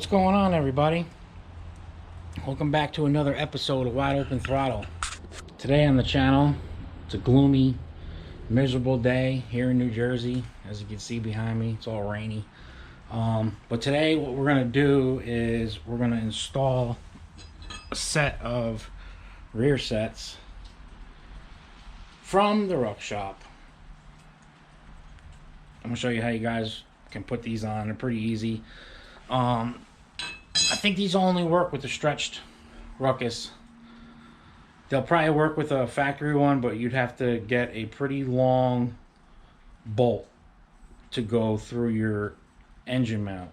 going on, everybody? Welcome back to another episode of Wide Open Throttle. Today on the channel, it's a gloomy, miserable day here in New Jersey. As you can see behind me, it's all rainy. But today what we're going to do is we're going to install a set of rear sets from the Ruck Shop. I'm going to show you how you guys can put these on. They're pretty easy. I think these only work with the stretched Ruckus. They'll probably work with a factory one, but you'd have to get a pretty long bolt to go through your engine mount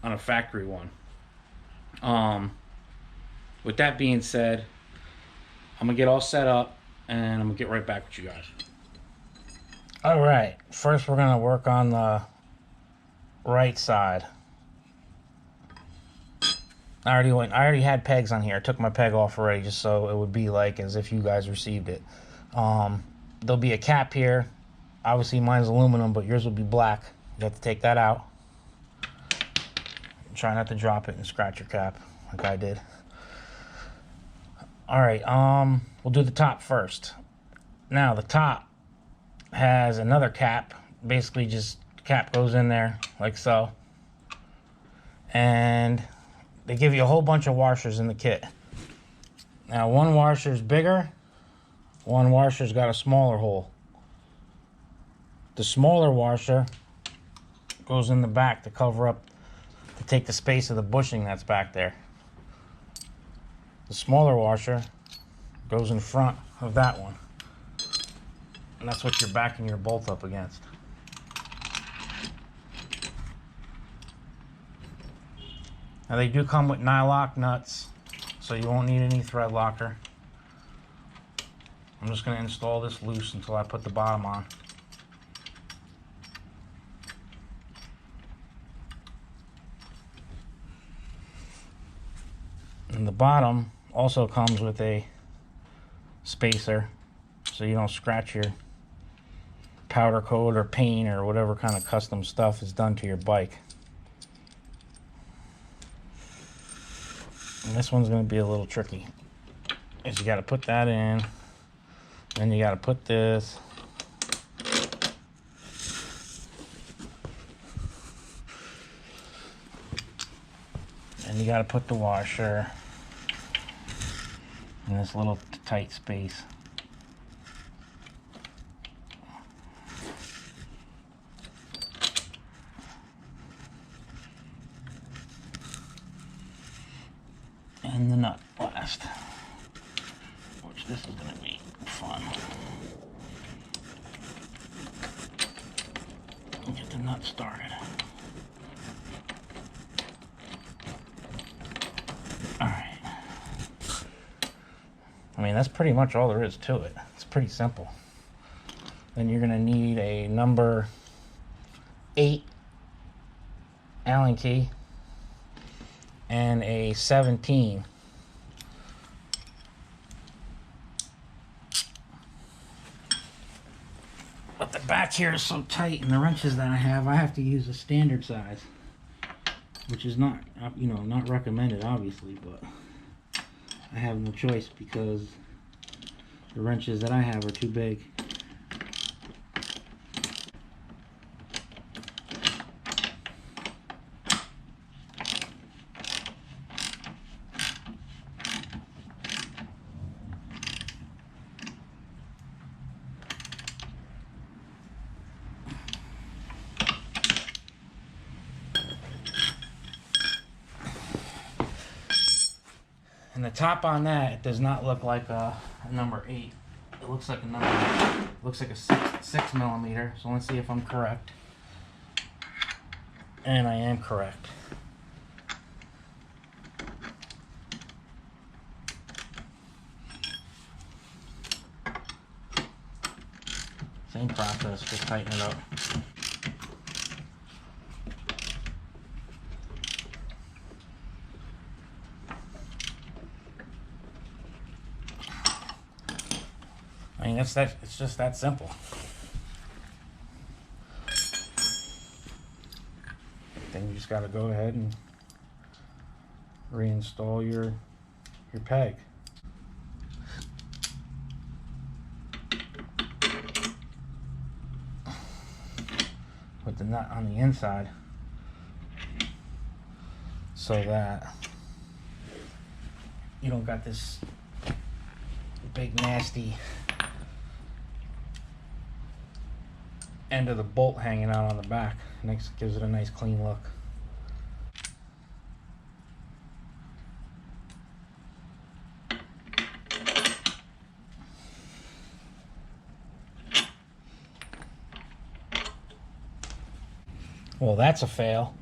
on a factory one. With that being said, I'm gonna get all set up and I'm gonna get right back with you guys. All right, first we're gonna work on the right side. I already had pegs on here. I took my peg off already just so it would be like as if you guys received it. There'll be a cap here. Obviously mine's aluminum, but yours will be black. You have to take that out. Try not to drop it and scratch your cap like I did. Alright, we'll do the top first. Now the top has another cap. Basically just cap goes in there like so. And they give you a whole bunch of washers in the kit. Now one washer's bigger, one washer's got a smaller hole. The smaller washer goes in the back to cover up, to take the space of the bushing that's back there. The smaller washer goes in front of that one. And that's what you're backing your bolt up against. Now they do come with nylock nuts, so you won't need any thread locker. I'm just going to install this loose until I put the bottom on. And the bottom also comes with a spacer, so you don't scratch your powder coat or paint or whatever kind of custom stuff is done to your bike. And this one's going to be a little tricky. Is you got to put that in, then you got to put this. And you got to put the washer in this little tight space. And the nut last, which this is going to be fun. Get the nut started. Alright. I mean, that's pretty much all there is to it. It's pretty simple. Then you're going to need a number 8 Allen key and a 17. But the back here is so tight, and the wrenches that I have to use a standard size, which is not, not recommended, obviously, but I have no choice because the wrenches that I have are too big. And the top on that, it does not look like a number 8. It looks like a 6 millimeter. So let's see if I'm correct. And I am correct. Same process, just tighten it up. I mean, it's just that simple. Then you just got to go ahead and reinstall your peg. With the nut on the inside, so that you don't got this big nasty end of the bolt hanging out on the back. Next, gives it a nice clean look. Well, that's a fail.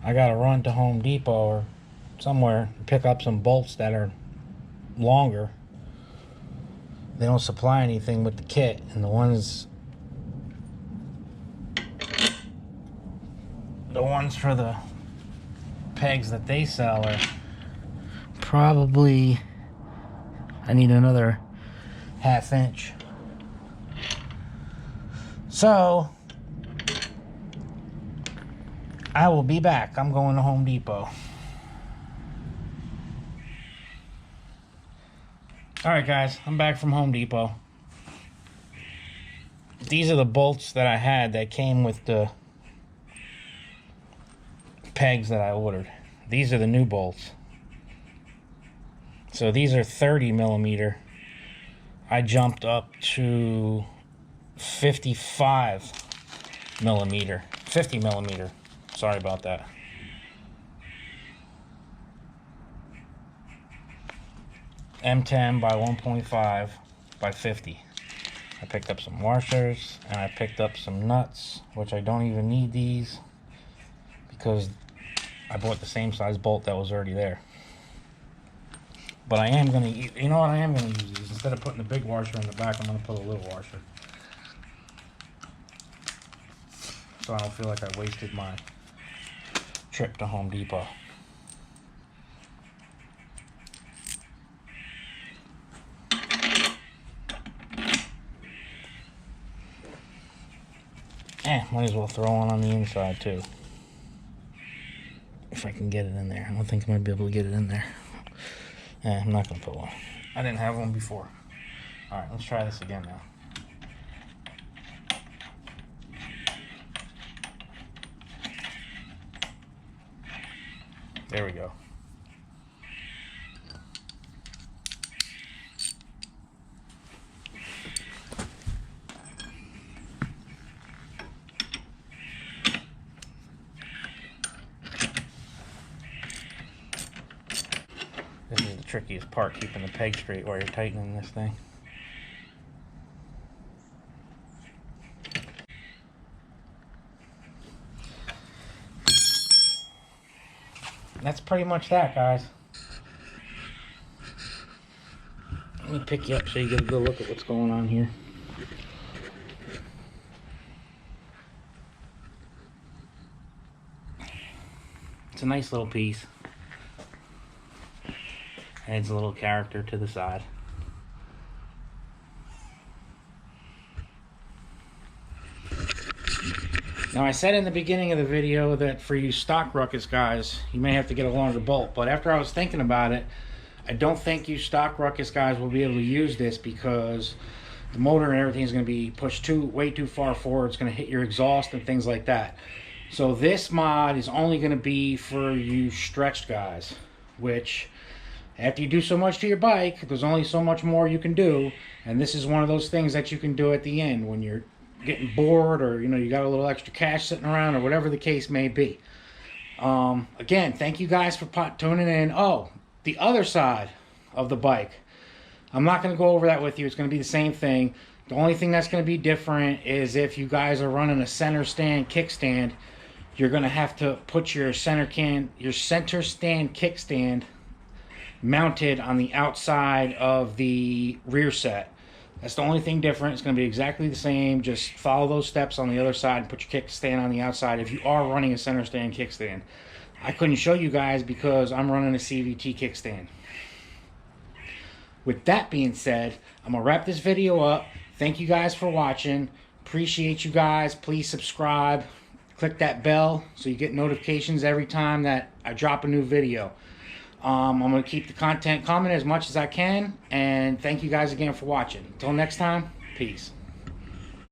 I gotta run to Home Depot or somewhere and pick up some bolts that are longer. They don't supply anything with the kit, and the ones for the pegs that they sell are probably, I need another 1/2 inch. So I will be back. I'm going to Home Depot. Alright guys, I'm back from Home Depot. These are the bolts that I had that came with the pegs that I ordered. These are the new bolts. So these are 30 millimeter. I jumped up to 55 millimeter. 50 millimeter. Sorry about that. M10 by 1.5 by 50. I picked up some washers and I picked up some nuts, which I don't even need these because I bought the same size bolt that was already there. But I am gonna, you know what, I am gonna use these. Instead of putting the big washer in the back, I'm gonna put a little washer. So I don't feel like I wasted my trip to Home Depot. Might as well throw one on the inside too. If I can get it in there. I don't think I'm going to be able to get it in there. I'm not going to put one. I didn't have one before. Alright, let's try this again now. There we go. This is the trickiest part, keeping the peg straight while you're tightening this thing. That's pretty much that, guys. Let me pick you up so you get a good look at what's going on here. It's a nice little piece. Adds a little character to the side. Now I said in the beginning of the video that for you stock Ruckus guys, you may have to get a longer bolt, but after I was thinking about it, I don't think you stock Ruckus guys will be able to use this because the motor and everything is going to be pushed way too far forward. It's going to hit your exhaust and things like that. So this mod is only going to be for you stretched guys, which after you do so much to your bike, there's only so much more you can do, and this is one of those things that you can do at the end when you're getting bored, or you got a little extra cash sitting around, or whatever the case may be. Again, thank you guys for tuning in. Oh, the other side of the bike, I'm not going to go over that with you. It's going to be the same thing. The only thing that's going to be different is if you guys are running a center stand kickstand, you're going to have to put your center stand kickstand mounted on the outside of the rear set. That's the only thing different. It's going to be exactly the same. Just follow those steps on the other side and put your kickstand on the outside if you are running a center stand kickstand. I couldn't show you guys because I'm running a CVT kickstand. With that being said, I'm going to wrap this video up. Thank you guys for watching. Appreciate you guys. Please subscribe. Click that bell so you get notifications every time that I drop a new video. I'm going to keep the content coming as much as I can, and thank you guys again for watching. Until next time, peace.